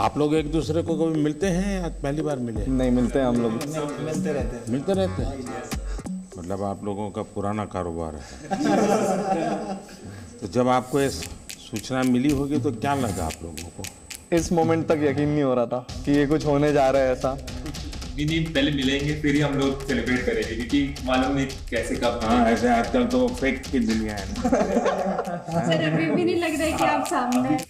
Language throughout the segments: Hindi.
आप लोग एक दूसरे को कभी मिलते हैं या पहली बार मिले? नहीं, मिलते हैं हम लोग। मिलते रहते हैं। मतलब आप लोगों का पुराना कारोबार है। तो जब आपको ये सूचना मिली होगी तो क्या लगा आप लोगों को? इस मोमेंट तक यकीन नहीं हो रहा था कि ये कुछ होने जा रहा है ऐसा। भी नहीं, पहले मिलेंगे फिर ही हम लोग सेलिब्रेट करेंगे, क्योंकि मालूम नहीं कैसे कब। हाँ, ऐसे आजकल तो फेक की दुनिया है। सर अभी भी नहीं लग रहा है कि आप सामने हैं।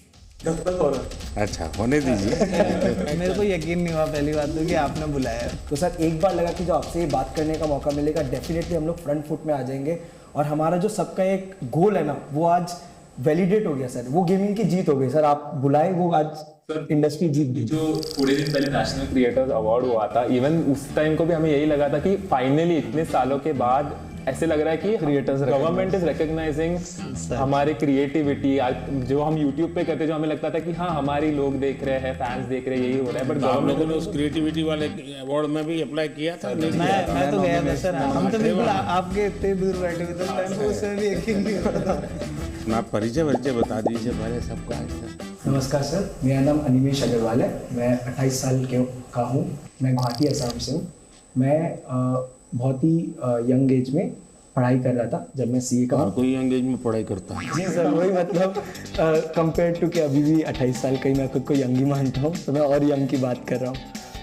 अच्छा, होने दीजिए। मेरे को यकीन नहीं हुआ पहली बात तो कि आपने बुलाया। तो सर एक बार लगा कि जो आपसे ये बात करने का मौका मिलेगा डेफिनेटली हम लोग फ्रंट फुट में आ जाएंगे और हमारा जो सबका एक गोल है ना वो आज वैलिडेट हो गया सर। वो गेमिंग की जीत हो गई सर, आप बुलाए वो आज इंडस्ट्री जीत गई। जो थोड़े दिन पहले नेशनल क्रिएटर्स अवार्ड हुआ था, इवन उस टाइम को भी हमें यही लगा था कि फाइनली इतने सालों के बाद ऐसे लग रहा है कि क्रिएटर्स गवर्नमेंट इज रिकॉग्नाइजिंग हमारी क्रिएटिविटी। जो हम यूट्यूब पे करते, जो हमें लगता था कि हाँ हमारी लोग देख रहे हैं, फैंस देख रहे हैं, यही हो रहा है, बट आप लोगों ने उस क्रिएटिविटी वाले अवार्ड में भी अप्लाई किया था? मैं तो गया था सर। हम तो बिल्कुल आपके इतने दूर बैठे हुए थे तो उसमें भी यकीन नहीं हो रहा था। आप परिचय बता दीजिए पहले सबका। नमस्कार सर, मेरा नाम अनिमेश अग्रवाल है। मैं 28 साल का हूँ। मैं गुवाहाटी असम से हूँ। मैं बहुत ही यंग एज में पढ़ाई कर रहा था जब मैं सीए का। कोई यंग एज में पढ़ाई करता है? जी सर, वही मतलब कंपेयर टू कि अभी भी 28 साल का ही मैं खुद को यंग ही मानता हूँ, तो मैं और यंग की बात कर रहा हूँ।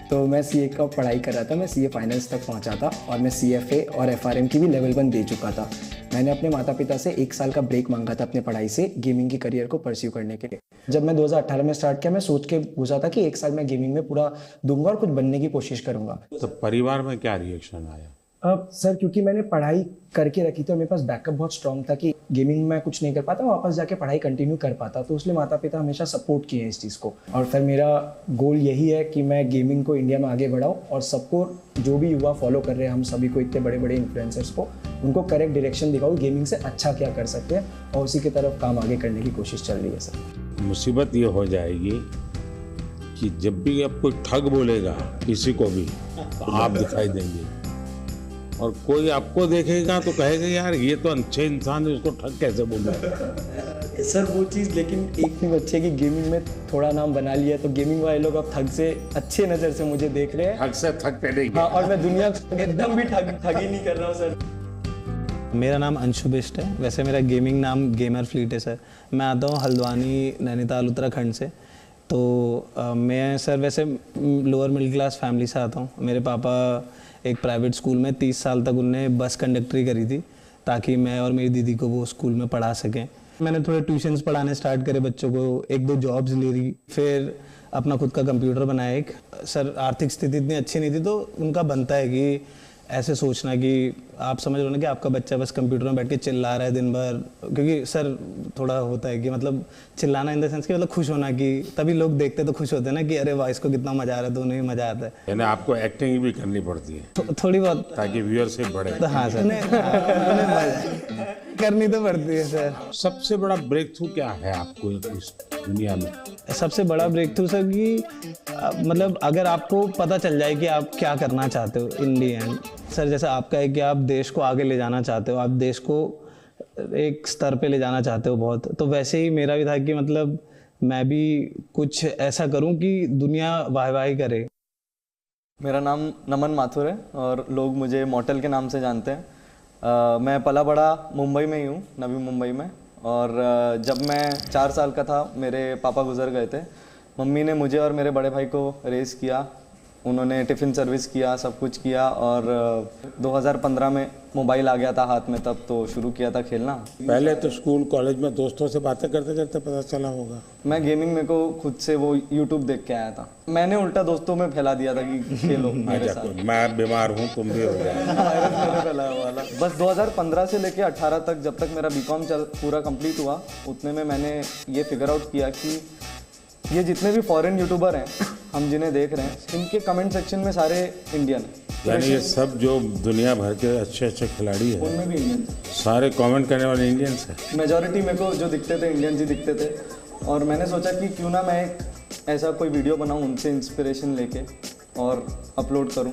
तो मैं सीए का पढ़ाई कर रहा था। मैं सीए फाइनल्स तक पहुँचा था और मैं सीएफए और एफआरएम की भी लेवल 1 दे चुका था। मैंने अपने माता पिता से 1 साल का ब्रेक मांगा था अपने पढ़ाई से गेमिंग की करियर को परस्यू करने के लिए। जब मैं 2018 में स्टार्ट किया, मैं सोच के घुसा था कि 1 साल मैं गेमिंग में पूरा दूंगा और कुछ बनने की कोशिश करूंगा। तो परिवार में क्या रिएक्शन आया? सर क्योंकि मैंने पढ़ाई करके रखी थी और मेरे पास बैकअप बहुत स्ट्रॉन्ग था कि गेमिंग में कुछ नहीं कर पाता, वापस जाके पढ़ाई कंटिन्यू कर पाता, तो इसलिए माता पिता हमेशा सपोर्ट किए हैं इस चीज़ को। और फिर मेरा गोल यही है कि मैं गेमिंग को इंडिया में आगे बढ़ाऊँ और सबको, जो भी युवा फॉलो कर रहे हैं हम सभी को, इतने बड़े बड़े इन्फ्लुएंसर्स को, उनको करेक्ट डायरेक्शन दिखाऊँ गेमिंग से अच्छा क्या कर सकते हैं और उसी की तरफ काम आगे करने की कोशिश चल रही है सर। मुसीबत ये हो जाएगी कि जब भी अब कोई ठग बोलेगा किसी को भी तो आप दिखाई देंगे और कोई आपको देखेगा तो कहेगा यार ये तो अच्छे इंसान है, उसको ठग कैसे बोले? सर वो चीज़, लेकिन एक चीज़ अच्छी है कि गेमिंग में थोड़ा नाम बना लिया तो गेमिंग वाले लोग अब ठग से अच्छे नज़र से मुझे देख रहे हैं। ठग से ठग पहले। हाँ, और मैं दुनिया एकदम भी ठगी नहीं कर रहा हूँ सर। मेरा नाम अंशु बिष्ट है। वैसे मेरा गेमिंग नाम गेमर फ्लीट है सर। मैं आता हूँ हल्द्वानी, नैनीताल, उत्तराखंड से। तो मैं सर वैसे लोअर मिडिल क्लास फैमिली से आता हूँ। मेरे पापा एक प्राइवेट स्कूल में 30 साल तक उनने बस कंडक्टरी करी थी ताकि मैं और मेरी दीदी को वो स्कूल में पढ़ा सकें। मैंने थोड़े ट्यूशन्स पढ़ाने स्टार्ट करे बच्चों को, 1-2 जॉब्स ले रही, फिर अपना खुद का कंप्यूटर बनाया एक। सर आर्थिक स्थिति इतनी अच्छी नहीं थी तो उनका बनता है कि ऐसे सोचना कि आप समझ रहे हो ना कि आपका बच्चा बस कंप्यूटर में बैठ के चिल्ला रहा है दिन भर, क्योंकि सर थोड़ा होता है कि मतलब चिल्लाना इन द सेंस कि मतलब खुश होना, कि तभी लोग देखते तो खुश होते हैं ना कि अरे वाह इसको कितना मजा आ रहा है, तो उन्हें भी मजा आता है। यानी आपको एक्टिंग भी करनी पड़ती है थोड़ी बहुत, ताकि व्यूअरशिप बढ़े। तो हाँ सर करनी तो पड़ती है सर। सबसे बड़ा ब्रेक थ्रू क्या है आपको इस दुनिया में? सबसे बड़ा ब्रेक थ्रू सर कि मतलब अगर आपको पता चल जाए कि आप क्या करना चाहते हो इन दी एंड। सर जैसे आपका है कि आप देश को आगे ले जाना चाहते हो, आप देश को एक स्तर पे ले जाना चाहते हो बहुत, तो वैसे ही मेरा भी था कि मतलब मैं भी कुछ ऐसा करूं कि दुनिया वाहवाही करे। मेरा नाम नमन माथुर है और लोग मुझे मॉटल के नाम से जानते हैं। मैं पला बड़ा मुंबई में ही हूँ, नवी मुंबई में। और जब मैं 4 साल का था मेरे पापा गुजर गए थे। मम्मी ने मुझे और मेरे बड़े भाई को रेस किया, उन्होंने टिफ़िन सर्विस किया, सब कुछ किया। और 2015 में मोबाइल आ गया था हाथ में, तब तो शुरू किया था खेलना। पहले तो स्कूल कॉलेज में दोस्तों से बातें करते करते पता चला होगा। मैं गेमिंग में को खुद से वो यूट्यूब देख के आया था, मैंने उल्टा दोस्तों में फैला दिया था कि खेलो मेरे साथ। मैं बीमार हूँ तुम भी हो गए। वाला बस 2015 से लेके 18 तक, जब तक मेरा बीकॉम पूरा कंप्लीट हुआ, उतने में मैंने ये फिगर आउट किया कि ये जितने भी फॉरेन यूट्यूबर हैं हम जिन्हें देख रहे हैं, इनके कमेंट सेक्शन में सारे इंडियन हैं। यानी ये सब जो दुनिया भर के अच्छे अच्छे खिलाड़ी हैं उनमें भी इंडियन, सारे कमेंट करने वाले इंडियंस हैं। मेजॉरिटी मेरे को जो दिखते थे इंडियन ही दिखते थे। और मैंने सोचा कि क्यों ना मैं एक ऐसा कोई वीडियो बनाऊं उनसे इंस्पिरेशन लेके और अपलोड करूं।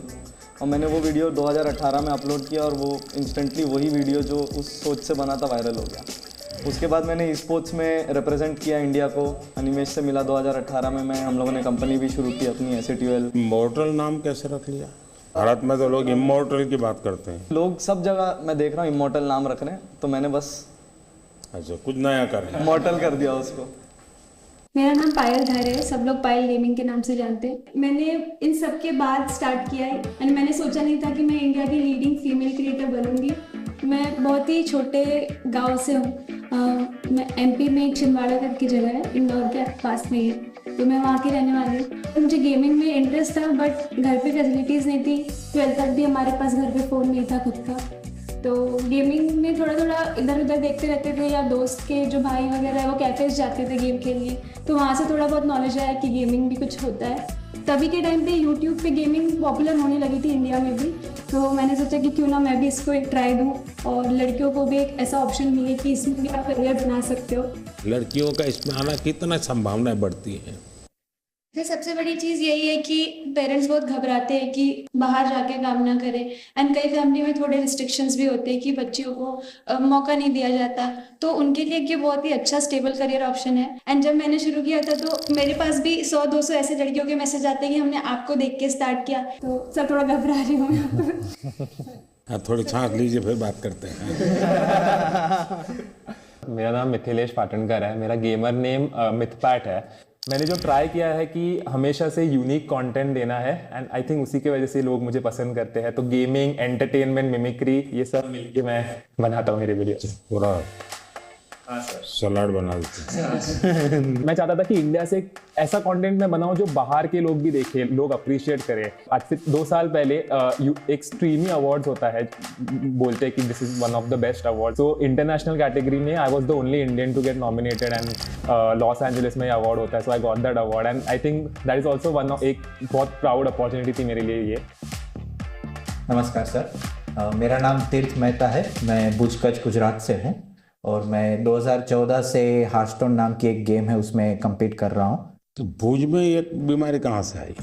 और मैंने वो वीडियो 2018 में अपलोड किया और वो इंस्टेंटली वही वीडियो जो उस सोच से बना था वायरल हो गया। उसके बाद मैंने स्पोर्ट्स में रिप्रेजेंट किया इंडिया को। अनिमेश से मिला 2018 में, हम लोगों ने कंपनी भी शुरू की अपनी SATUL। इमॉर्टल नाम कैसे रख लिया? भारत में तो लोग इमॉर्टल की बात करते हैं। लोग सब जगह मैं देख रहा हूँ इमॉर्टल नाम रख रहे हैं, तो मैंने बस अच्छा, कुछ नया कर इमॉर्टल कर दिया उसको। मेरा नाम पायल धर है, सब लोग पायल गेमिंग के नाम से जानते हैं। मैंने इन सब के बाद स्टार्ट किया है एंड मैंने सोचा नहीं था कि मैं इंडिया की लीडिंग फीमेल क्रिएटर बनूंगी। मैं बहुत ही छोटे गांव से हूँ, मैं MP में एक छिंदवाड़ा करके जगह है, इंदौर के पास में ही है, तो मैं वहाँ की रहने वाली हूँ। मुझे गेमिंग में इंटरेस्ट था बट घर पे फैसिलिटीज़ नहीं थी। 12th तक भी हमारे पास घर पे फ़ोन नहीं था खुद का, तो गेमिंग में थोड़ा थोड़ा इधर उधर देखते रहते थे, या दोस्त के जो भाई वगैरह है वो कैफेज जाते थे गेम के लिए, तो वहाँ से थोड़ा बहुत नॉलेज आया कि गेमिंग भी कुछ होता है। तभी के टाइम पे यूट्यूब पे गेमिंग पॉपुलर होने लगी थी इंडिया में भी, तो मैंने सोचा कि क्यों ना मैं भी इसको एक ट्राई दूँ और लड़कियों को भी एक ऐसा ऑप्शन मिले कि इसमें भी आप करियर बना सकते हो। लड़कियों का इसमें आना कितना संभावनाएं बढ़ती हैं। फिर सबसे बड़ी चीज़ यही है कि पेरेंट्स बहुत घबराते हैं कि बाहर जाके काम ना करें, एंड कई फैमिली में थोड़े रिस्ट्रिक्शंस भी होते हैं कि बच्चियों को मौका नहीं दिया जाता, तो उनके लिए ये बहुत ही अच्छा स्टेबल करियर ऑप्शन है। एंड जब मैंने शुरू किया था तो मेरे पास भी 100-200 ऐसे लड़कियों के मैसेज आते हैं कि हमने आपको देख के स्टार्ट किया, तो सब थोड़ा घबरा रही हूँ यहाँ पर। हाँ, थोड़ी छांट लीजिए फिर बात करते हैं। मेरा नाम मिथिलेश पाटनकर है, मेरा गेमर नेम मिथपैट है। मैंने जो ट्राई किया है कि हमेशा से यूनिक कंटेंट देना है, एंड आई थिंक उसी की वजह से लोग मुझे पसंद करते हैं। तो गेमिंग, एंटरटेनमेंट, मिमिक्री, ये सब मिलके मैं बनाता हूँ मेरे वीडियो। पूरा सलाद बना देते हैं। मैं चाहता था कि इंडिया से एक ऐसा कंटेंट मैं बनाऊं जो बाहर के लोग भी देखें, लोग अप्रिशिएट करें। आज से 2 साल पहले एक स्ट्रीमी अवार्ड्स होता है, बोलते हैं कि this is one of the best award. तो इंटरनेशनल कैटेगरी में I was the only Indian to get nominated, and Los Angeles में अवार्ड होता है, so I got that award, and I think that is also one of एक बहुत प्राउड अपॉर्चुनिटी थी मेरे लिए ये। नमस्कार सर, मेरा नाम तीर्थ मेहता है, मैं भुज कच्छ गुजरात से हूँ और मैं 2014 से हार्टस्टोन नाम की एक गेम है उसमें compete कर रहा हूँ। तो भुज में ये बीमारी कहाँ से आई?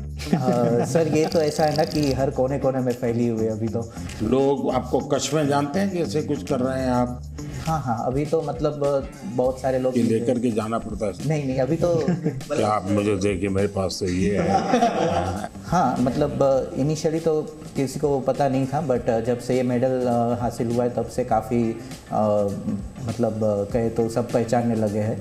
सर ये तो ऐसा है ना कि हर कोने कोने में फैली हुई है अभी तो। लोग आपको कच्छ में जानते हैं कि ऐसे कुछ कर रहे हैं आप? हाँ, अभी तो मतलब बहुत सारे लोग लेकर के जाना पड़ता है? नहीं, अभी तो क्या आप मुझे देखिए, मेरे पास तो ये है। हाँ, मतलब इनिशियली तो किसी को पता नहीं था, बट जब से ये मेडल हासिल हुआ है तब से काफ़ी मतलब कहे तो सब पहचानने लगे हैं।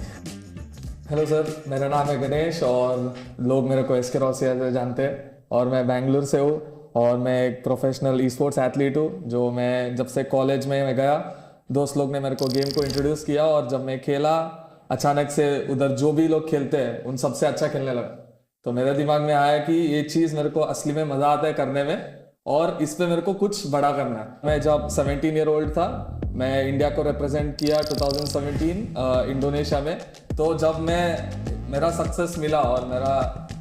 हेलो सर, मेरा नाम है गणेश और लोग मेरे को SK रोसिया से जानते हैं, और मैं बेंगलुरु से हूँ और मैं एक प्रोफेशनल ई स्पोर्ट्स एथलीट हूँ। जो मैं जब से कॉलेज में मैं गया, दोस्त लोग ने मेरे को गेम को इंट्रोड्यूस किया और जब मैं खेला, अचानक से उधर जो भी लोग खेलते हैं उन सबसे अच्छा खेलने लगा। तो मेरे दिमाग में आया कि ये चीज़ मेरे को असली में मज़ा आता है करने में और इस पे मेरे को कुछ बड़ा करना है। मैं जब 17 ईयर ओल्ड था, मैं इंडिया को रिप्रेजेंट किया 2017 इंडोनेशिया में। तो जब मेरा सक्सेस मिला और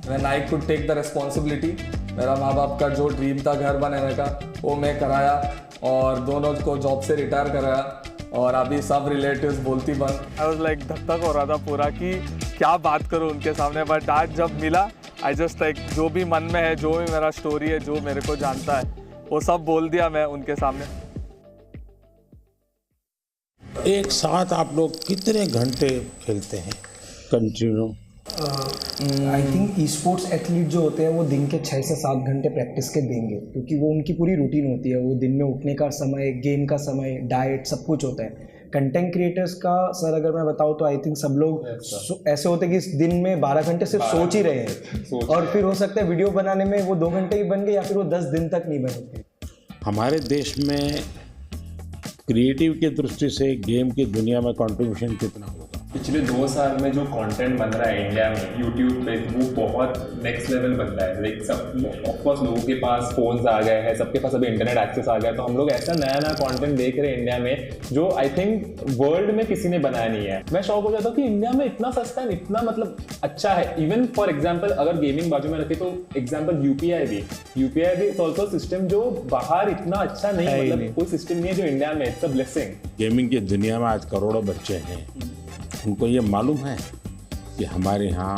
मैं I could take the responsibility, मेरा माँ बाप का जो ड्रीम था घर बनाने का वो मैं कराया और दोनों को जॉब से रिटायर कराया और अभी सब रिलेटिव्स बोलती बंद। आई वाज लाइक धक हो रहा था पूरा कि क्या बात करूं उनके सामने, बट आज जब मिला आई जस्ट लाइक जो भी मन में है, जो भी मेरा स्टोरी है, जो मेरे को जानता है, वो सब बोल दिया मैं उनके सामने। एक साथ आप लोग कितने घंटे खेलते हैं continue? I think e sports athlete जो होते हैं वो दिन के 6 से 7 घंटे प्रैक्टिस के देंगे, क्योंकि वो उनकी पूरी रूटीन होती है। वो दिन में उठने का समय, गेम का समय, डाइट, सब कुछ होता है। कंटेंट क्रिएटर्स का सर अगर मैं बताऊँ तो आई थिंक सब लोग ऐसे होते हैं कि दिन में 12 घंटे सिर्फ सोच ही रहे हैं और फिर हो सकता है वीडियो बनाने में वो 2 घंटे ही बन गए या फिर वो 10 दिन तक नहीं बने। हमारे देश में क्रिएटिव की दृष्टि से गेम की दुनिया में कंट्रीब्यूशन कितना होगा? पिछले 2 साल में जो कंटेंट बन रहा है इंडिया में यूट्यूब पे, वो बहुत नेक्स्ट लेवल बन रहा है। लाइक सब ऑफकोर्स लोगों के पास फोन्स आ गए हैं, सबके पास अभी इंटरनेट एक्सेस आ गया, तो हम लोग ऐसा नया नया कंटेंट देख रहे हैं इंडिया में जो आई थिंक वर्ल्ड में किसी ने बनाया नहीं है। मैं शॉक हो जाता हूँ कि इंडिया में इतना सस्ता है, इतना मतलब अच्छा है। इवन फॉर एग्जाम्पल अगर गेमिंग बाजू में रखे तो एग्जाम्पल यूपीआई भी इट्स ऑल्सो सिस्टम जो बाहर इतना अच्छा नहीं, मतलब कोई सिस्टम नहीं है जो इंडिया में। It's a blessing. गेमिंग की दुनिया में आज करोड़ों बच्चे हैं, उनको ये मालूम है कि हमारे यहाँ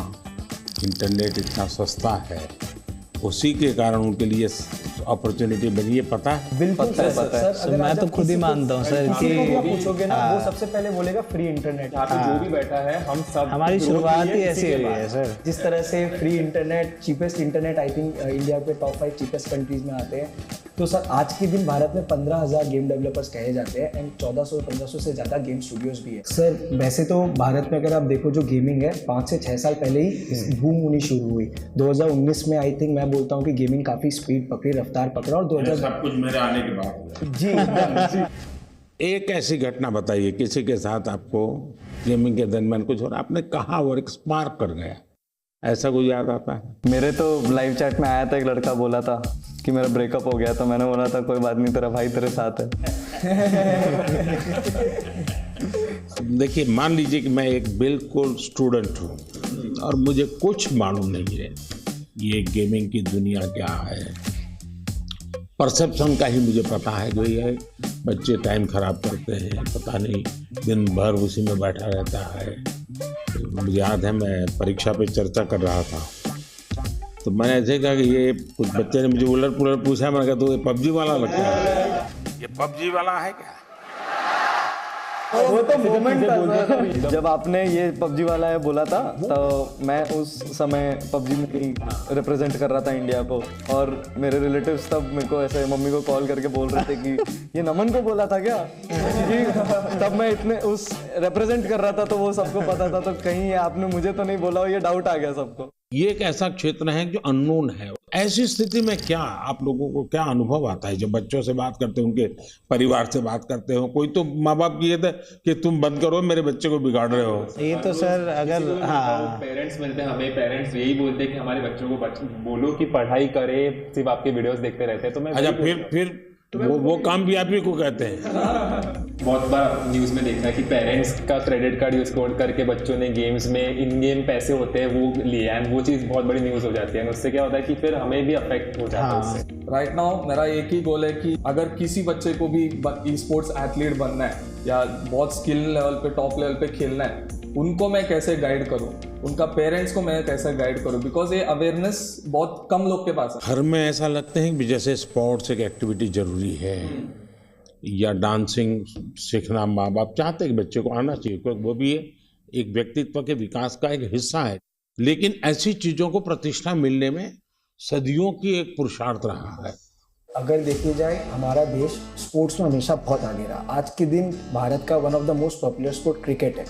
इंटरनेट इतना सस्ता है, उसी के कारण उनके लिए अपॉर्चुनिटी बनी है, पता है। बिल्कुल पता है, सर, पता है। सर, अगर मैं आज तो आप खुद ही किसी को- मानता हूँ सर किसी को भी आप कि पूछोगे ना, वो सबसे पहले बोलेगा फ्री इंटरनेट। यहाँ पे जो भी बैठा है हम सब हमारी ग्रोथ शुरुआत हुई ही है ऐसी इसी के हुई बाद। है सर। जिस तरह से free internet, cheapest internet, I think India के टॉप 5 चीपेस्ट कंट्रीज में आते हैं। तो सर आज के दिन भारत में 15,000 गेम डेवलपर्स कहे जाते हैं एंड 1400-1500 से ज़्यादा गेम स्टूडियोज भी है। सर वैसे तो भारत में अगर आप देखो जो गेमिंग है 5 से 6 साल पहले ही बूम होनी शुरू हुई। 2019 में आई थिंक मैं बोलता हूँ कि गेमिंग काफ़ी स्पीड पकड़ी, रफ्तार पकड़ा, और 2000 सब कुछ मेरे आने के बाद। जी एकदम, जी। एक ऐसी घटना बताइए किसी के साथ आपको गेमिंग के दरमियान कुछ और आपने कहा और एक स्पार्क कर गया, ऐसा कुछ याद आता है? मेरे तो लाइव चैट में आया था, एक लड़का बोला था कि मेरा ब्रेकअप हो गया, तो मैंने बोला था कोई बात नहीं, तेरा भाई तेरे साथ है। देखिए, मान लीजिए कि मैं एक बिल्कुल स्टूडेंट हूँ और मुझे कुछ मालूम नहीं है ये गेमिंग की दुनिया क्या है। परसेप्शन का ही मुझे पता है जो ये बच्चे टाइम खराब करते हैं, पता नहीं दिन भर उसी में बैठा रहता है। मुझे याद है मैं परीक्षा पे चर्चा कर रहा था, तो मैंने ऐसे कहा कि ये कुछ बच्चे ने मुझे उलट पुलट पूछा, मैंने कहा तो ये पबजी वाला लगता है, ये पबजी वाला है क्या? वो तो मोमेंट था सर, जब आपने ये पबजी वाला है बोला था, तो मैं उस समय पबजी में रिप्रेजेंट कर रहा था इंडिया को, और मेरे रिलेटिव्स तब मेरे को ऐसे मम्मी को कॉल करके बोल रहे थे कि ये नमन को बोला था क्या, क्योंकि तब मैं इतने उस रिप्रेजेंट कर रहा था तो वो सबको पता था, तो कहीं आपने मुझे तो नहीं बोला हो, ये डाउट आ गया सबको। ये एक ऐसा क्षेत्र है जो अननोन है। ऐसी स्थिति में क्या आप लोगों को क्या अनुभव आता है जब बच्चों से बात करते हो, उनके परिवार से बात करते हो? कोई तो माँ बाप ये थे कि तुम बंद करो, मेरे बच्चे को बिगाड़ रहे हो। ये तो सर अगर हाँ पेरेंट्स मिलते हैं हमें, पेरेंट्स यही बोलते हैं कि हमारे बच्चों को बोलो कि पढ़ाई करे, सिर्फ आपके वीडियोस देखते रहते हैं। तो मैं अच्छा, फिर वो काम भी आप ही को कहते हैं? बहुत बार न्यूज़ में देखा है कि पेरेंट्स का क्रेडिट कार्ड यूज करके बच्चों ने गेम्स में इन गेम पैसे होते हैं वो लिए, एंड वो चीज़ बहुत बड़ी न्यूज़ हो जाती है। उससे क्या होता है कि फिर हमें भी अफेक्ट हो जाता है उससे। राइट नाउ मेरा एक ही गोल है कि अगर किसी बच्चे को भी ई स्पोर्ट्स एथलीट बनना है या बहुत स्किल लेवल पे, टॉप लेवल पे खेलना है, उनको मैं कैसे गाइड करूं, उनका पेरेंट्स को मैं कैसे गाइड करूं, बिकॉज ये अवेयरनेस बहुत कम लोग के पास है। घर में ऐसा लगता है कि जैसे स्पोर्ट्स एक एक्टिविटी जरूरी है या डांसिंग सीखना माँ बाप चाहते हैं कि बच्चे को आना चाहिए, क्योंकि वो भी एक व्यक्तित्व के विकास का एक हिस्सा है। लेकिन ऐसी चीजों को प्रतिष्ठा मिलने में सदियों की एक पुरुषार्थ रहा है। अगर देखी जाए हमारा देश स्पोर्ट्स में हमेशा बहुत आगे रहा। आज के दिन भारत का one of the most popular sport cricket है,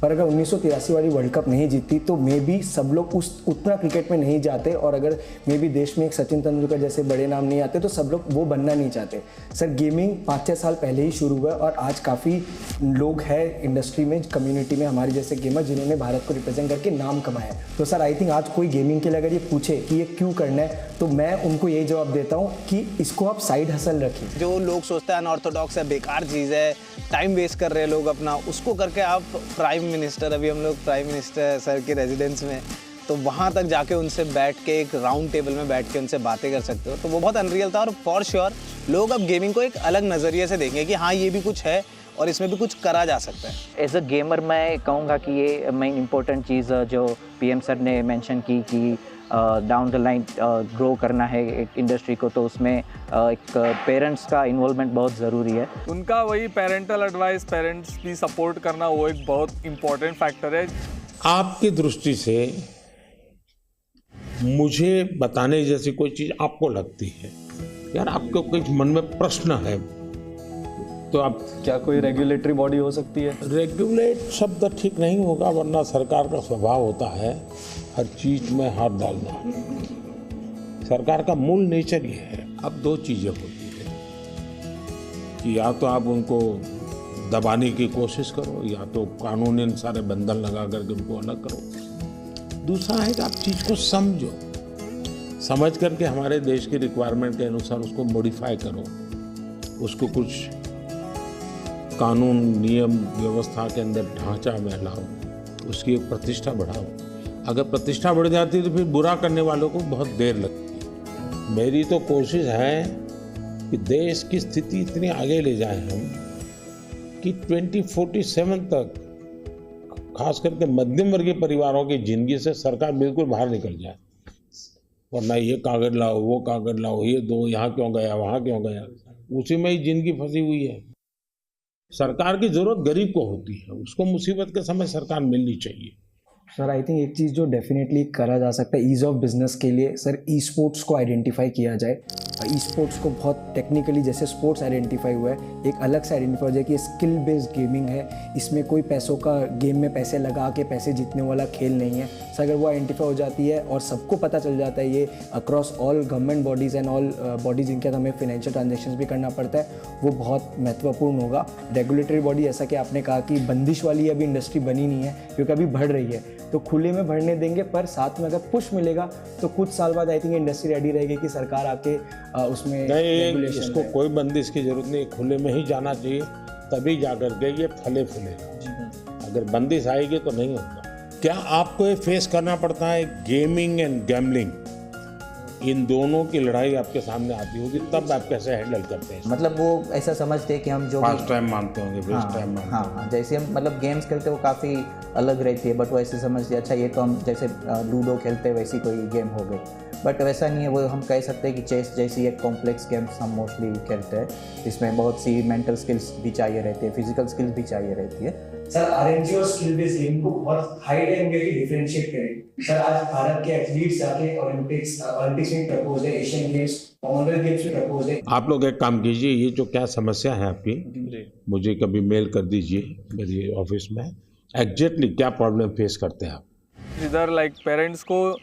पर अगर 1983 वाली वर्ल्ड कप नहीं जीती तो मे बी सब लोग उतना क्रिकेट में नहीं जाते, और अगर मे बी देश में एक सचिन तेंदुलकर जैसे बड़े नाम नहीं आते तो सब लोग वो बनना नहीं चाहते। सर गेमिंग 5-6 साल पहले ही शुरू हुआ और आज काफ़ी लोग हैं इंडस्ट्री में, कम्युनिटी में हमारे जैसे गेमर जिन्होंने भारत को रिप्रेजेंट करके नाम कमाया है। तो सर आई थिंक आज कोई गेमिंग के लिए अगर ये पूछे कि ये क्यों करना है, तो मैं उनको यही जवाब देता हूँ कि इसको आप साइड हसल रखिए। जो लोग सोचते हैं अनऑर्थोडॉक्स है, बेकार चीज़ है, टाइम वेस्ट कर रहे हैं लोग अपना, उसको करके आप प्राइम मिनिस्टर, अभी हम लोग प्राइम मिनिस्टर सर के रेजिडेंस में, तो वहाँ तक जाके उनसे बैठ के एक राउंड टेबल में बैठ के उनसे बातें कर सकते हो, तो वो बहुत अनरियल था। और फॉर श्योर लोग अब गेमिंग को एक अलग नज़रिए से देखेंगे कि हाँ ये भी कुछ है और इसमें भी कुछ करा जा सकता है। एज अ गेमर मैं कहूँगा कि ये मेन इम्पोर्टेंट चीज़ जो पीएम सर ने मेंशन की कि डाउन द लाइन ग्रो करना है एक इंडस्ट्री को, तो उसमें एक पेरेंट्स का इन्वॉल्वमेंट बहुत ज़रूरी है। उनका वही पेरेंटल एडवाइस, पेरेंट्स की सपोर्ट करना, वो एक बहुत इम्पोर्टेंट फैक्टर है। आपकी दृष्टि से मुझे बताने जैसी कोई चीज आपको लगती है, यार आपको कुछ मन में प्रश्न है, तो आप क्या कोई रेगुलेटरी बॉडी हो सकती है? रेगुलेट शब्द ठीक नहीं होगा, वरना सरकार का स्वभाव होता है हर चीज में हाथ डालना। सरकार का मूल नेचर ये है। अब दो चीजें होती है कि या तो आप उनको दबाने की कोशिश करो, या तो कानूनी सारे बंधन लगा करके उनको अलग करो। दूसरा है कि आप चीज को समझो, समझ करके हमारे देश की रिक्वायरमेंट के अनुसार उसको मॉडिफाई करो, उसको कुछ कानून नियम व्यवस्था के अंदर ढांचा में लाओ, उसकी एक प्रतिष्ठा बढ़ाओ। अगर प्रतिष्ठा बढ़ जाती है तो फिर बुरा करने वालों को बहुत देर लगती है। मेरी तो कोशिश है कि देश की स्थिति इतनी आगे ले जाएं हम कि 2047 तक खास करके मध्यम वर्गीय परिवारों की जिंदगी से सरकार बिल्कुल बाहर निकल जाए। वरना ये कागज लाओ, वो कागज लाओ, ये दो, यहाँ क्यों गया, वहाँ क्यों गया, उसी में ही जिंदगी फंसी हुई है। सरकार की जरूरत गरीब को होती है, उसको मुसीबत के समय सरकार मिलनी चाहिए। सर आई थिंक एक चीज़ जो डेफिनेटली करा जा सकता है ईज़ ऑफ बिजनेस के लिए, सर ई स्पोर्ट्स को आइडेंटिफाई किया जाए। ई स्पोर्ट्स को बहुत टेक्निकली जैसे स्पोर्ट्स आइडेंटिफाई हुआ है, एक अलग से आइडेंटिफाई हो जाए कि स्किल बेस्ड गेमिंग है, इसमें कोई पैसों का गेम में पैसे लगा के पैसे जीतने वाला खेल नहीं है। सर अगर वो आइडेंटिफाई हो जाती है और सबको पता चल जाता है ये across all government bodies and all bodies जिनके हमें फाइनेंशियल ट्रांजेक्शन भी करना पड़ता है, वो बहुत महत्वपूर्ण होगा। रेगुलेटरी बॉडी, जैसा कि आपने कहा कि बंदिश वाली अभी इंडस्ट्री बनी नहीं है क्योंकि अभी बढ़ रही है, तो खुले में बढ़ने देंगे, पर साथ में अगर पुश मिलेगा तो कुछ साल बाद आई थिंक इंडस्ट्री रेडी रहेगी कि सरकार आके उसमें नहीं, इसको कोई बंदिश की जरूरत नहीं, खुले में ही जाना चाहिए, तभी जाकर के ये फले फूलेगा। अगर बंदिश आएगी तो नहीं होगा। क्या आपको ये फेस करना पड़ता है, गेमिंग एंड गैम्बलिंग, इन दोनों की लड़ाई आपके सामने आती होगी, तब आप कैसे हैंडल करते हैं? मतलब वो ऐसा समझते हैं कि हम जो फास्ट टाइम मानते होंगे, वेस्ट टाइम मानते हाँ हाँ, जैसे हम मतलब गेम्स खेलते हैं वो काफ़ी अलग रहती है, बट वो ऐसे समझते हैं अच्छा ये तो हम जैसे लूडो खेलते हैं वैसी कोई गेम हो गई, बट वैसा नहीं है। वो हम कह सकते हैं कि चेस जैसी एक कॉम्प्लेक्स गेम्स हम मोस्टली खेलते हैं, इसमें बहुत सी मेंटल स्किल्स भी चाहिए रहती है, फिजिकल स्किल्स भी चाहिए रहती है। सर आरएनजी और स्किल बेस्ड गेम को बहुत हाई टाइम में डिफरेंशिएट करें। सर आज भारत के एथलीट्स जाके ओलंपिक्स में प्रपोज है, एशियन गेम्स, कॉमनवेल्थ गेम्स में प्रपोज है। आप लोग एक काम कीजिए, ये जो क्या समस्या है आपकी, मुझे कभी मेल कर दीजिए मेरी ऑफिस में, एग्जैक्टली क्या प्रॉब्लम फेस करते हैं आप। इधर लाइक पेरेंट्स को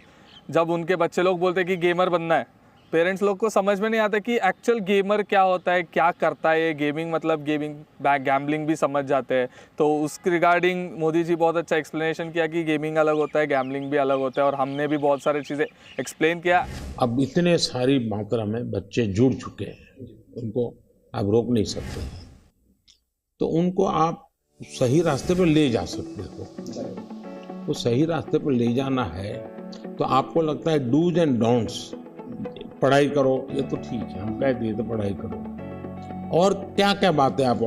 जब उनके बच्चे लोग बोलते हैं कि गेमर बनना है, पेरेंट्स लोग को समझ में नहीं आता कि एक्चुअल गेमर क्या होता है, क्या करता है। गेमिंग मतलब गेमिंग, गैम्बलिंग भी समझ जाते हैं। तो उसके रिगार्डिंग मोदी जी बहुत अच्छा एक्सप्लेनेशन किया कि गेमिंग अलग होता है, गैम्बलिंग भी अलग होता है, और हमने भी बहुत सारी चीज़ें एक्सप्लेन किया। अब इतने सारी मात्रा में बच्चे जुड़ चुके हैं, उनको आप रोक नहीं सकते, तो उनको आप सही रास्ते पर ले जा सकते हो। वो सही रास्ते पर ले जाना है तो आपको लगता है डूज एंड डोंट्स, पढ़ाई करो, ये तो ठीक है, हम कह दिए तो पढ़ाई करो, और क्या क्या बातें आप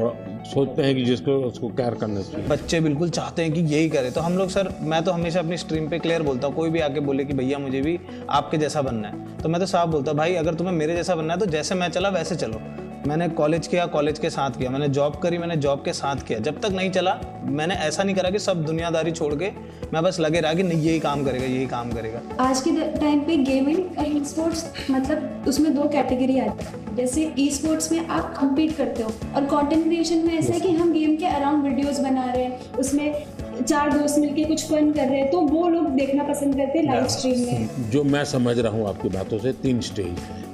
सोचते हैं कि जिसको उसको केयर करना चाहिए? बच्चे बिल्कुल चाहते हैं कि यही करे, तो हम लोग सर, मैं तो हमेशा अपनी स्ट्रीम पे क्लियर बोलता हूँ, कोई भी आके बोले कि भैया मुझे भी आपके जैसा बनना है, तो मैं तो साफ बोलता हूँ भाई अगर तुम्हें मेरे जैसा बनना है तो जैसे मैं चला वैसे चलो। मैंने कॉलेज किया, कॉलेज के साथ किया, मैंने जॉब करी, मैंने जॉब के साथ किया, जब तक नहीं चला मैंने ऐसा नहीं करा कि सब दुनियादारी छोड़ के मैं बस लगे रहा कि नहीं यही काम करेगा, यही काम करेगा। आज के टाइम पे गेमिंग और स्पोर्ट्स मतलब उसमें दो कैटेगरी आती है। जैसे ई स्पोर्ट्स में आप कम्पीट करते हो, और कंटेंट क्रिएशन में ऐसा है कि हम गेम के अराउंड वीडियोस बना रहे हैं, उसमें 4 दोस्त मिलके कुछ फन कर रहे हैं, तो वो लोग देखना पसंद करते हैं लाइव स्ट्रीम में। जो मैं समझ रहा हूँ आपकी बातों से 3 स्टेज है।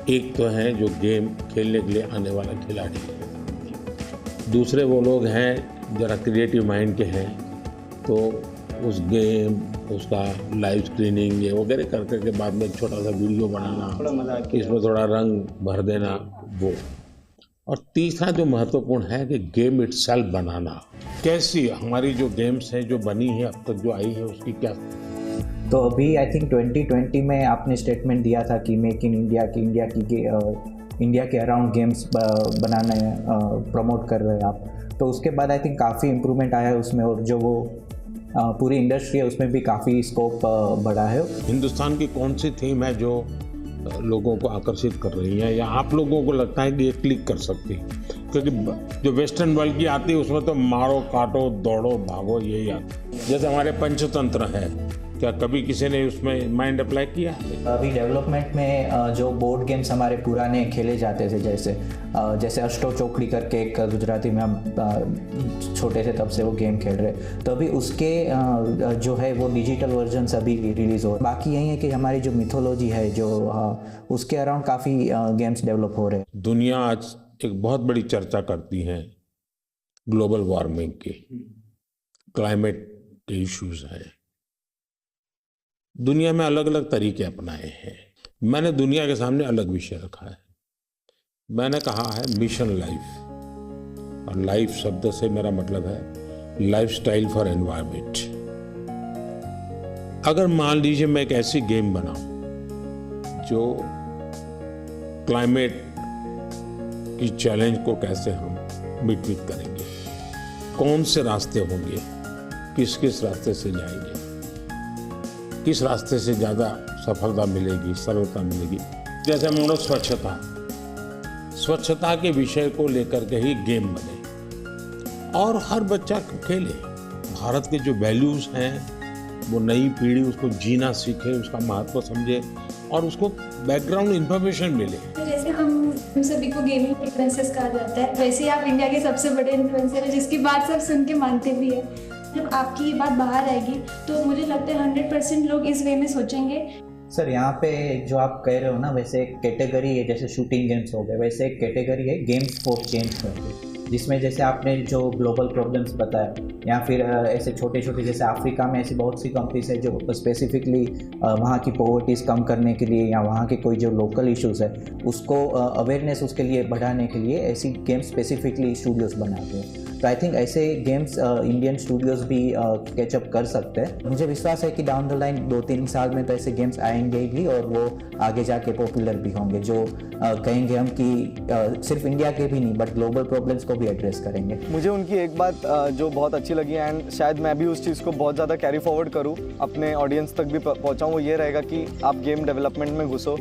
एक तो है जो गेम खेलने के लिए आने वाला खिलाड़ी, दूसरे वो लोग हैं जरा क्रिएटिव माइंड के हैं, तो उस गेम उसका लाइव स्क्रीनिंग ये वगैरह करके के बाद में छोटा सा वीडियो बनाना, इसमें थोड़ा रंग भर देना वो, और तीसरा जो महत्वपूर्ण है कि गेम इटसेल्फ बनाना। कैसी हमारी जो गेम्स हैं जो बनी है अब तक जो आई है उसकी क्या? तो अभी आई थिंक 2020 में आपने स्टेटमेंट दिया था कि मेक इन इंडिया की इंडिया के अराउंड गेम्स बनाने प्रमोट कर रहे हैं आप, तो उसके बाद आई थिंक काफ़ी इम्प्रूवमेंट आया है उसमें, और जो वो पूरी इंडस्ट्री है उसमें भी काफ़ी स्कोप बढ़ा है। हिंदुस्तान की कौन सी थीम है जो लोगों को आकर्षित कर रही है, या आप लोगों को लगता है कि ये क्लिक कर सकती है? क्योंकि जो वेस्टर्न वर्ल्ड की आती है उसमें तो मारो काटो दौड़ो भागो यही आता है। जैसे हमारे पंचतंत्र है, क्या कभी किसी ने उसमें माइंड अप्लाई किया? अभी डेवलपमेंट में जो बोर्ड गेम्स हमारे पुराने खेले जाते थे, जैसे अष्टो चौकड़ी करके एक गुजराती में हम छोटे से तब से वो गेम खेल रहे, तो अभी उसके जो है वो डिजिटल वर्जन अभी रिलीज़ हो। बाकी यही है कि हमारी जो मिथोलॉजी है जो उसके अराउंड काफ़ी गेम्स डेवलप हो रहे हैं। दुनिया आज एक बहुत बड़ी चर्चा करती है ग्लोबल वार्मिंग की, क्लाइमेट के इश्यूज हैं, दुनिया में अलग अलग तरीके अपनाए हैं। मैंने दुनिया के सामने अलग विषय रखा है, मैंने कहा है मिशन लाइफ, और लाइफ शब्द से मेरा मतलब है लाइफस्टाइल फॉर एनवायरनमेंट। अगर मान लीजिए मैं एक ऐसी गेम बनाऊं जो क्लाइमेट की चैलेंज को कैसे हम मिट करेंगे, कौन से रास्ते होंगे, किस किस रास्ते से जाएंगे, किस रास्ते से ज़्यादा सफलता मिलेगी, सरलता मिलेगी। जैसे मानो स्वच्छता के विषय को लेकर के ही गेम बने और हर बच्चा खेले। भारत के जो वैल्यूज़ हैं वो नई पीढ़ी उसको जीना सीखे, उसका महत्व समझे और उसको बैकग्राउंड इन्फॉर्मेशन मिले। जैसे हम सभी को गेमिंग इन्फ्लुएंसर्स कहा जाता है, वैसे आप इंडिया के सबसे बड़े इन्फ्लुएंसर हैं जिसकी बात सब सुन के मानते भी है। जब आपकी ये बात बाहर आएगी तो मुझे लगता है 100% लोग इस वे में सोचेंगे। सर यहाँ पे जो आप कह रहे हो ना, वैसे एक कैटेगरी है, जैसे शूटिंग गेम्स हो गए, वैसे एक कैटेगरी है गेम्स फॉर चेंज करके, जिसमें जैसे आपने जो ग्लोबल प्रॉब्लम्स बताया या फिर ऐसे छोटे छोटे जैसे अफ्रीका में ऐसी बहुत सी कंट्रीज है जो स्पेसिफिकली वहाँ की पॉवर्टीज़ कम करने के लिए या वहाँ के कोई जो लोकल इश्यूज़ है उसको अवेयरनेस उसके लिए बढ़ाने के लिए ऐसी गेम्स स्पेसिफिकली स्टूडियोज़ बनाते हैं। तो आई थिंक ऐसे गेम्स इंडियन स्टूडियोज़ भी कैचअप कर सकते हैं। मुझे विश्वास है कि डाउन द लाइन 2-3 साल में तो ऐसे गेम्स आएंगे भी और वो आगे जाके पॉपुलर भी होंगे, जो कहेंगे हम कि सिर्फ इंडिया के भी नहीं बट ग्लोबल प्रॉब्लम्स को भी एड्रेस करेंगे। मुझे उनकी एक बात जो बहुत अच्छी लगी एंड शायद मैं भी उस चीज़ को बहुत ज़्यादा कैरी फॉरवर्ड करूँ, अपने ऑडियंस तक भी पहुँचाऊँ, वो ये रहेगा कि आप गेम डेवलपमेंट में घुसो,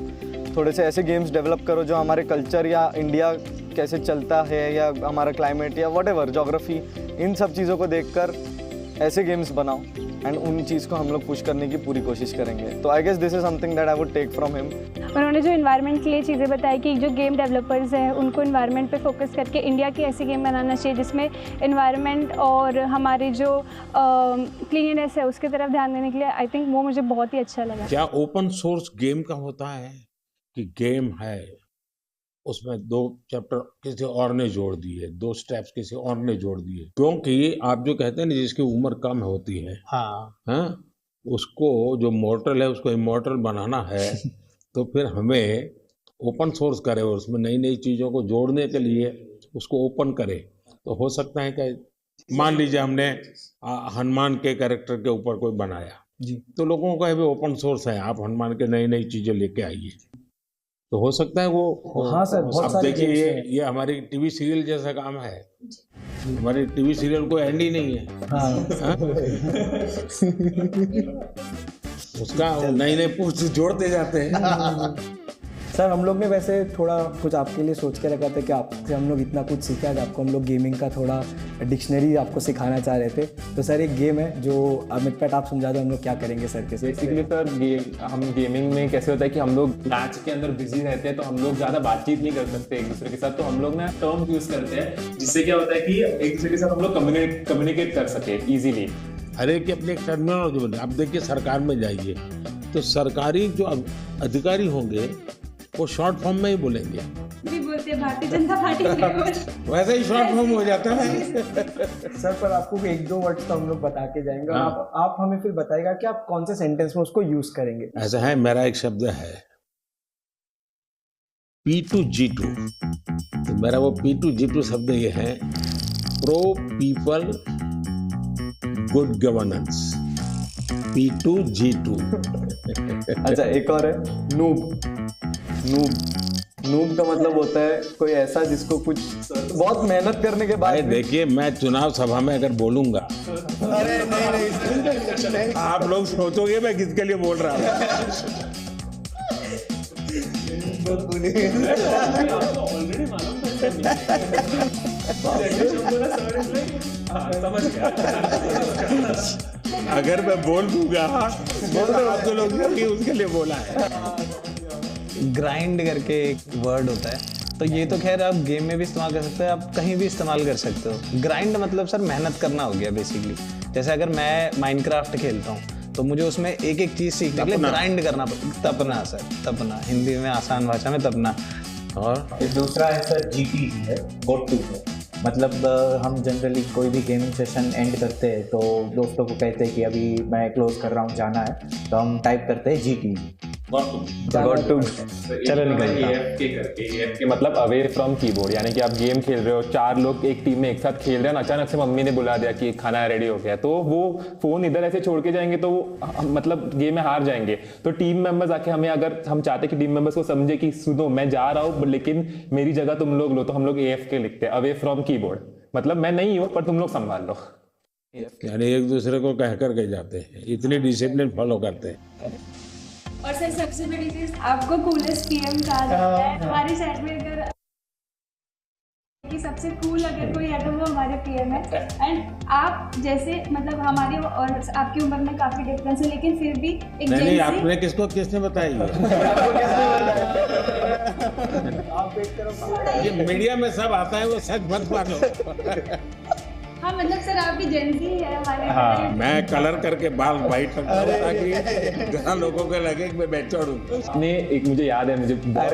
थोड़े से ऐसे गेम्स डेवलप करो जो हमारे कल्चर या इंडिया कैसे चलता है या हमारा क्लाइमेट या व्हाटएवर ज्योग्राफी, इन सब चीज़ों को देखकर ऐसे गेम्स बनाओ एंड उन चीज़ को हम लोग पुश करने की पूरी कोशिश करेंगे। तो I guess this is something that I would take from him. उन्होंने जो इन्वायरमेंट के लिए चीज़ें बताई कि जो गेम डेवलपर्स हैं उनको इन्वायरमेंट पे फोकस करके इंडिया की ऐसी गेम बनाना चाहिए जिसमें इन्वायरमेंट और हमारी जो क्लीननेस है उसकी तरफ ध्यान देने के लिए, आई थिंक वो मुझे बहुत ही अच्छा लगा। क्या ओपन सोर्स गेम का होता है कि गेम है उसमें 2 चैप्टर किसी और ने जोड़ दिए, 2 स्टेप्स किसी और ने जोड़ दिए, क्योंकि आप जो कहते हैं ना जिसकी उम्र कम होती है, हाँ, उसको जो मॉर्टल है उसको इमॉर्टल बनाना है तो फिर हमें ओपन सोर्स करे और उसमें नई नई चीज़ों को जोड़ने के लिए उसको ओपन करे। तो हो सकता है कि मान लीजिए हमने हनुमान के कैरेक्टर के ऊपर कोई बनाया जी, तो लोगों को अभी ओपन सोर्स है, आप हनुमान के नई नई चीज़ें लेके आइए, तो हो सकता है वो। हाँ सर, बहुत सारे देखिए ये हमारी टीवी सीरियल जैसा काम है, हमारी टीवी सीरियल कोई एंड ही नहीं है। हाँ। उसका नए नए पोस्ट जोड़ते जाते हैं। सर हम लोग ने वैसे थोड़ा कुछ आपके लिए सोच के रखा था कि आपसे हम लोग इतना कुछ सीखा कि आपको हम लोग गेमिंग का थोड़ा डिक्शनरी आपको सिखाना चाह रहे थे। तो सर एक गेम है जो अमित पैट आप समझा दो हम लोग क्या करेंगे सर के। बेसिकली सर हम गेमिंग में कैसे होता है कि हम लोग मैच के अंदर बिजी रहते हैं तो हम लोग ज़्यादा बातचीत नहीं कर सकते एक दूसरे के साथ, तो हम लोग ना टर्म यूज़ करते हैं जिससे क्या होता है कि एक दूसरे के साथ हम लोग कम्युनिकेट कर सके ईजिली। हर एक की अपनी एक टर्मिनोलॉजी बने। आप देखिए सरकार में जाइए तो सरकारी जो अधिकारी होंगे वो शॉर्ट फॉर्म में ही बोलेंगे, भी बोलते हैं भारतीय जनता पार्टी वैसे ही शॉर्ट फॉर्म हो जाता है। सर पर आपको 1-2 वर्ड्स तो हम लोग बता के जाएंगे। हाँ। आप हमें फिर बताएगा कि आप कौन से सेंटेंस में उसको यूज करेंगे। ऐसा है, मेरा एक शब्द है P2G2, तो मेरा वो P2G2 शब्द ये है pro people good governance, P2G2। अच्छा एक और है नूब। नूब का मतलब होता है कोई ऐसा जिसको कुछ बहुत मेहनत करने के बाद। देखिए मैं चुनाव सभा में अगर बोलूंगा, अरे नहीं, आप लोग सोचोगे मैं किसके लिए बोल रहा हूँ। अगर मैं बोल दूंगा आप तो लोग उसके लिए बोला है। ग्राइंड करके एक वर्ड होता है, तो ये तो खैर आप गेम में भी इस्तेमाल कर सकते हैं, आप कहीं भी इस्तेमाल कर सकते हो। ग्राइंड मतलब सर मेहनत करना हो गया बेसिकली। जैसे अगर मैं माइनक्राफ्ट खेलता हूँ तो मुझे उसमें एक एक चीज़ सीखने के लिए ग्राइंड करना पड़ता। तपना सर, तपना, हिंदी में आसान भाषा में तपना। और दूसरा है सर GT है, गोट टू है। मतलब हम जनरली कोई भी गेमिंग सेशन एंड करते हैं तो दोस्तों को कहते हैं कि अभी मैं क्लोज कर रहा हूँ, जाना है, तो हम टाइप करते हैं GT। चलो निकल मतलब अवेयर फ्रॉम कीबोर्ड, यानी कि आप गेम खेल रहे हो, 4 लोग एक टीम में एक साथ खेल रहे हैं, अचानक से मम्मी ने बुला दिया कि खाना रेडी हो गया, तो वो फोन इधर ऐसे छोड़ के जाएंगे तो मतलब गेम में हार जाएंगे। तो टीम मेंबर्स आके हमें, अगर हम चाहते कि टीम मेंबर्स को समझे कि सुनो मैं जा रहा हूँ लेकिन मेरी जगह तुम लोग लो, तो हम लोग AFK लिखते हैं, अवे फ्रॉम कीबोर्ड। मतलब मैं नहीं हूँ पर तुम लोग संभाल लो, यानी एक दूसरे को कह कर के जाते हैं, इतनी डिसिप्लिन फॉलो करते हैं। और सर सबसे बड़ी चीज आपको कूलेस्ट पीएम कहा जाता है हमारे शहर में। अगर कि सबसे कूल अगर कोई है तो वो हमारे पीएम है। एंड आप जैसे मतलब हमारी और आपकी उम्र में काफी डिफरेंस है, लेकिन फिर भी एक नहीं, आपने किसने बताई ये मीडिया में सब आता है, वो सच मत मानो। हाँ मतलब सर आप भी जेंजी है हमारे। हाँ, मैं कलर करके बाल वाइट रखता हूँ ताकि जहाँ लोगों को लगे कि मैं मैच्योर हूँ। आपने एक मुझे याद है, मुझे बहुत बार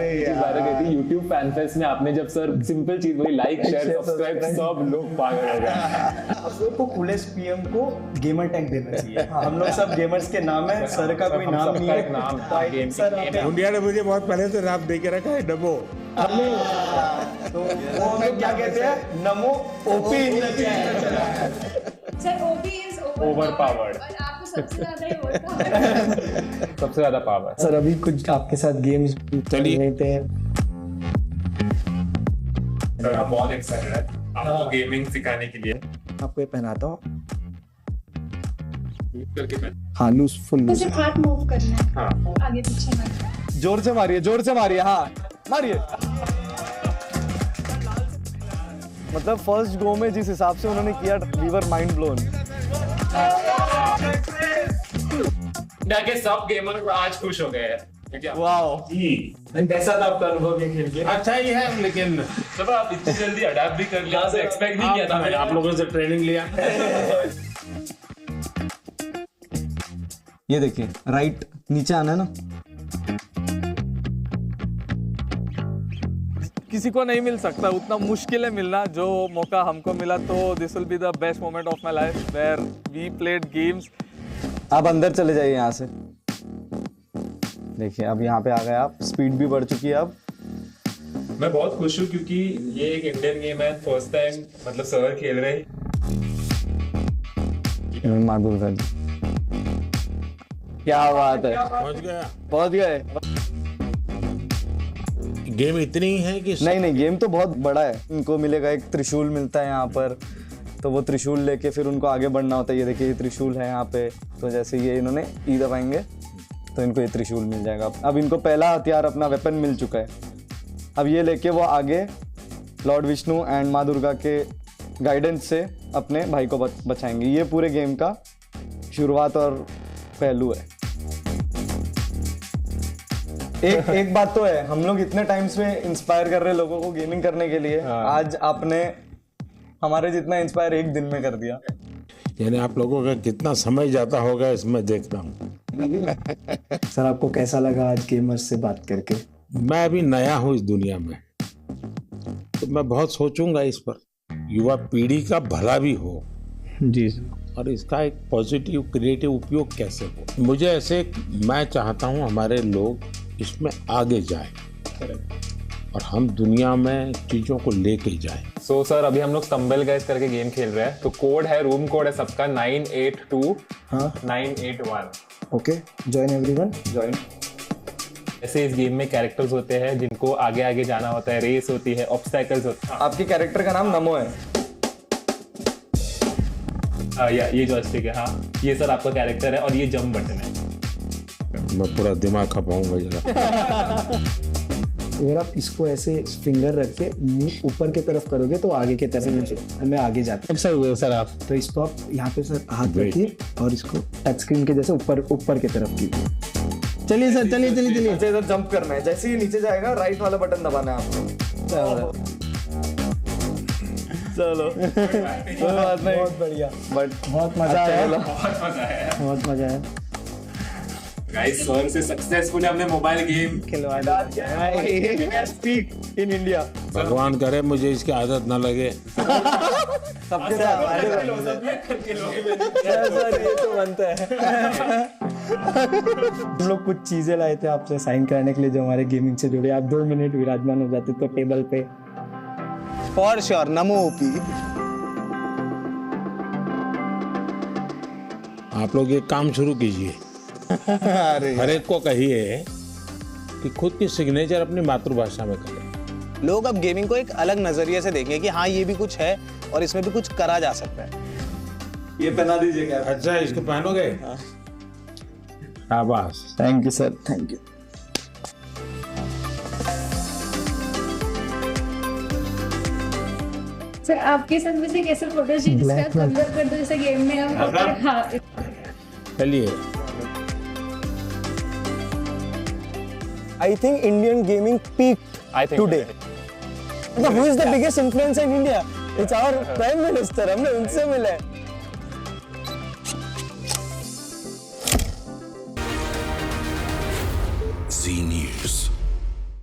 गई थी यूट्यूब फैन फेस्ट में, आपने जब सर सिंपल चीज बोली लाइक शेयर सब्सक्राइब, सब लोग पागल हो गए। हम लोग को कूलेस्ट पीएम को गेमर टैग देना चाहिए। हम लोग सब गेमर्स के नाम है, सर का कोई नाम नहीं है। नाम इंडिया ने मुझे बहुत पहले से नाम दे के रखा है, डबो। तो वो हमें क्या कहते हैं, नमो OP. Sir OP is overpowered और आपको सबसे ज्यादा ही ओवरपावर्ड। सबसे ज्यादा पावर। सर अभी कुछ आपके साथ गेम्स चलिए। सर आप बहुत एक्साइटेड है आपको गेमिंग सिखाने के लिए। आपको ये पहनाता हूँ। करके हाँ, लूज, फुल लूज। सिर्फ हाथ मूव करना है, हाँ आगे पीछे मत। जोर से मारिए, हाँ मारिए। मतलब फर्स्ट गो में जिस हिसाब से उन्होंने किया, we were mind blown. India के सब गेमर आज खुश हो गए हैं। वाओ, कैसा था आपका अनुभव ये खेल के? अच्छा ही है, लेकिन सब आप इतनी जल्दी अडैप्ट भी कर लिया, एक्सपेक्ट नहीं किया था मैंने। आप लोगों से ट्रेनिंग लिया। ये देखिए, राइट नीचे आना है ना। किसी को नहीं मिल सकता, उतना मुश्किल है मिलना। जो मौका हमको मिला तो this will be the best moment of my life where we played games. आप अंदर चले जाइए यहाँ से। देखिए अब यहाँ पे आ गए आप, स्पीड भी बढ़ चुकी है अब। मैं बहुत खुश हूँ क्योंकि ये एक इंडियन गेम है, फर्स्ट टाइम मतलब सर खेल रहे हैं। माधुर भाई, क्या बात है, पहुंच गए। गेम इतनी ही है कि नहीं, गेम तो बहुत बड़ा है। इनको मिलेगा एक त्रिशूल मिलता है यहाँ पर, तो वो त्रिशूल लेके फिर उनको आगे बढ़ना होता है। ये देखिए, ये त्रिशूल है यहाँ पे, तो जैसे ये इन्होंने ई दबाएंगे तो इनको ये त्रिशूल मिल जाएगा। अब इनको पहला हथियार, अपना वेपन मिल चुका है। अब ये लेके वो आगे लॉर्ड विष्णु एंड माँ दुर्गा के गाइडेंस से अपने भाई को बचाएंगे। ये पूरे गेम का शुरुआत और पहलू है। एक बात तो है, हम लोग इतने टाइम से इंस्पायर कर रहे हैं लोगों को गेमिंग करने के लिए। आज आपने हमारे जितना इंस्पायर एक दिन में कर दिया। यानी आप लोगों का कितना समय जाता होगा इसमें देखता हूँ। सर आपको कैसा लगा आज गेमर्स से बात करके? मैं अभी नया हूँ इस दुनिया में, तो मैं बहुत सोचूंगा इस पर, युवा पीढ़ी का भला भी हो जी, और इसका एक पॉजिटिव क्रिएटिव उपयोग कैसे हो। मुझे ऐसे, मैं चाहता हूँ हमारे लोग इसमें आगे जाए और हम दुनिया में चीजों को लेके जाए। सो सर अभी हम लोग स्टम्बल गाइस करके गेम खेल रहे हैं। तो कोड है, रूम कोड है सबका 982981। Okay, join everyone, join. ऐसे इस गेम में कैरेक्टर्स होते हैं जिनको आगे आगे जाना होता है, रेस होती है, ऑब्स्टैकल्स होते हैं। आपके कैरेक्टर का नाम नमो है। ये जॉयस्टिक है। हाँ, ये सर आपका कैरेक्टर है और ये जंप बटन है। मैं पूरा दिमाग खपाऊंगा जरा। अगर आप इसको ऐसे फिंगर रख के मुंह ऊपर की तरफ करोगे तो आगे की तरफ मैं आगे जाता हूँ। सर हुए सर आप, तो इसको आप यहाँ पे सर हाथ रखिए और इसको टच स्क्रीन के जैसे ऊपर की तरफ कीजिए। चलिए सर, चलिए। नीचे इधर जंप करना है। जैसे ही नीचे जाएगा राइट वाला बटन दबाना है आपको। चलो कोई बात नहीं, बहुत बढ़िया, बट बहुत मजा आया, बहुत मजा आया। गाइस सर से सक्सेसफुली हमने मोबाइल गेम खिलवा दिया। Speak in India. भगवान करे मुझे इसकी आदत ना लगे। सबके साथ ये तो बनता है। हम लोग कुछ चीजें लाए थे आपसे साइन कराने के लिए जो हमारे गेमिंग से जुड़े। आप 2 मिनट विराजमान हो जाते तो टेबल पे। For sure, NaMo OP. आप लोग एक काम शुरू कीजिए, हर एक को कहिए कि खुद की सिग्नेचर अपनी मातृभाषा में करें। लोग अब गेमिंग को एक अलग नजरिए से देखें कि हाँ, ये भी कुछ है और इसमें भी कुछ करा जा सकता है। ये पहना दीजिएगा। अच्छा, इसको पहनोगे? शाबाश। Thank you sir, thank you. Sir आपके साथ वैसे कैसे फोटो जिसका कंपेयर कर दो जैसे गेम में हम हाँ चलिए। I think Indian gaming peaked today. Who is the biggest influencer in India? It's our Prime Minister. हमने उनसे मिले। Z News.